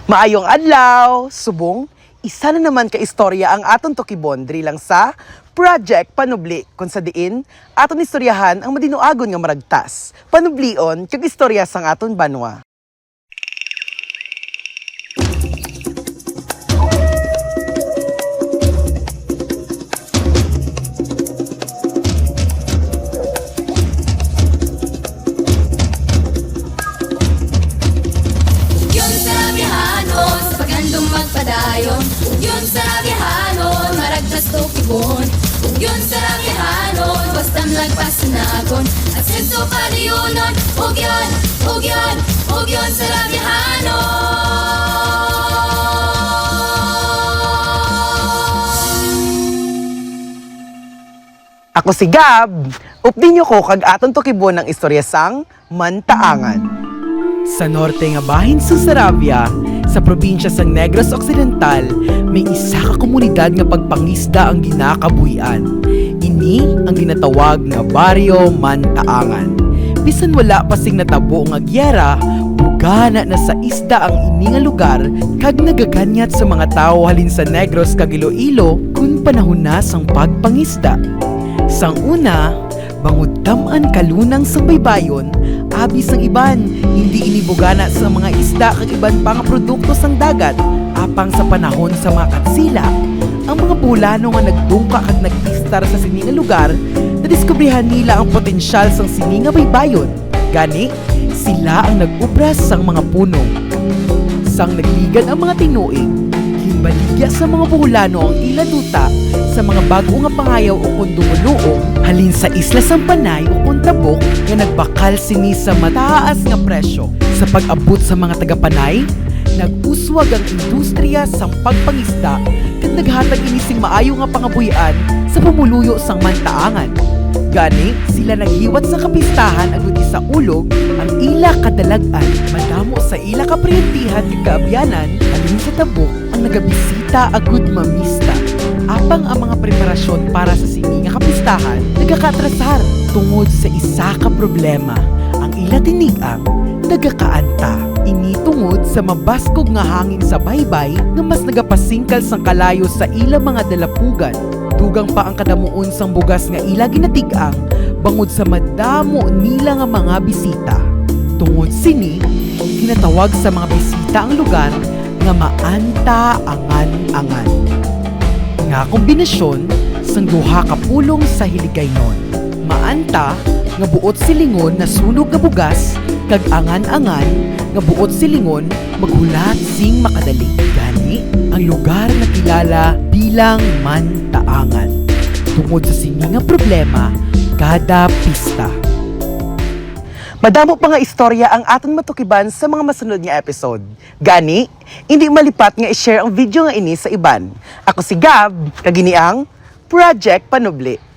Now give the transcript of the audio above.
Maayong adlaw, subong, isa na naman ka istorya ang aton tukibon diri lang sa Project Panubli kung sa diin aton istoryahan ang madinuagon nga maragtas. Panublion kag istorya sang aton banwa. Yun sa bihanon, maragtas to kibon. Yun sa bihanon, basta lagpasanagon. At sinto paliunon, ugyon sa bihanon. Ako si Gab, updin nyo ko kag aton tukibon ng istorya sang Mantaangan. Sa norte nga bahin sa Saravia, sa probinsya sang Negros Occidental, may isa ka komunidad nga pagpangisda ang ginakabuhian. Ini ang ginatawag nga Baryo Mantaangan. Bisan wala pa sing natabo nga gyera, bugana na sa isda ang ini nga lugar kag nagaganyat sa mga tawo halin sa Negros kag Iloilo kun panahon na sang pagpangisda. Sang una, bangod tam-an kalunang sa baybayon, abis ang iban, hindi inibugana sa mga isda kag iban pang produkto sang dagat, apang sa panahon sa mga katsila. Ang mga bulano nga nagdungka kag nag-istar sa sininga lugar, nadiskubrihan nila ang potensyal sang sininga baybayon. Gani, sila ang nag-ubras sang mga puno. Sang nagligan ang mga tinuig, baligya sa mga bulano ang ila duta sa mga bago nga pangayaw o kundumuluong halin sa isla sang Panay o Kuntabok nga nagbakal sini sa mataas nga presyo. Sa pag-abot sa mga taga-Panay, nag-uswag ang industriya sang pagpangisda kat naghatag inising maayo nga pangabuhian sa pumuluyo sang Mantaangan. Gani, sila naghiwat sa kapistahan agud sa ulog ang ila kadalagan madamo sa ila kapriyentihan ug kaabyanan halin sa tabok ang nagabisita agud mamista. Apang ang mga preparasyon para sa sini nga kapistahan nagakatrasar tungod sa isa ka problema. Ang ila tinig-ang nagakaanta. Ini tungod sa mabaskog nga hangin sa baybay nga mas nagapasingkal sang kalayo sa ila mga dalapugan. Dugang pa ang kadamuon sang bugas nga ila ginatig-ang bangod sa madamo nila nga mga bisita. Tungod sini, ginatawag sa mga bisita ang lugar nga Maanta-angan-angan. Nga kombinasyon sang duha ka pulong sa hiligaynon. Maanta nga buot silingon na sunog nga bugas kag angan-angan nga buot silingon maghulat sing makadali. Gani ang lugar na kilala bilang Mantaangan. Tungod sa sini nga problema kada pista. Madamo pa nga istorya ang aton matukiban sa mga masunod nga episode. Gani, hindi malipat nga i-share ang video nga ini sa iban. Ako si Gab, kagini ang Project Panubli.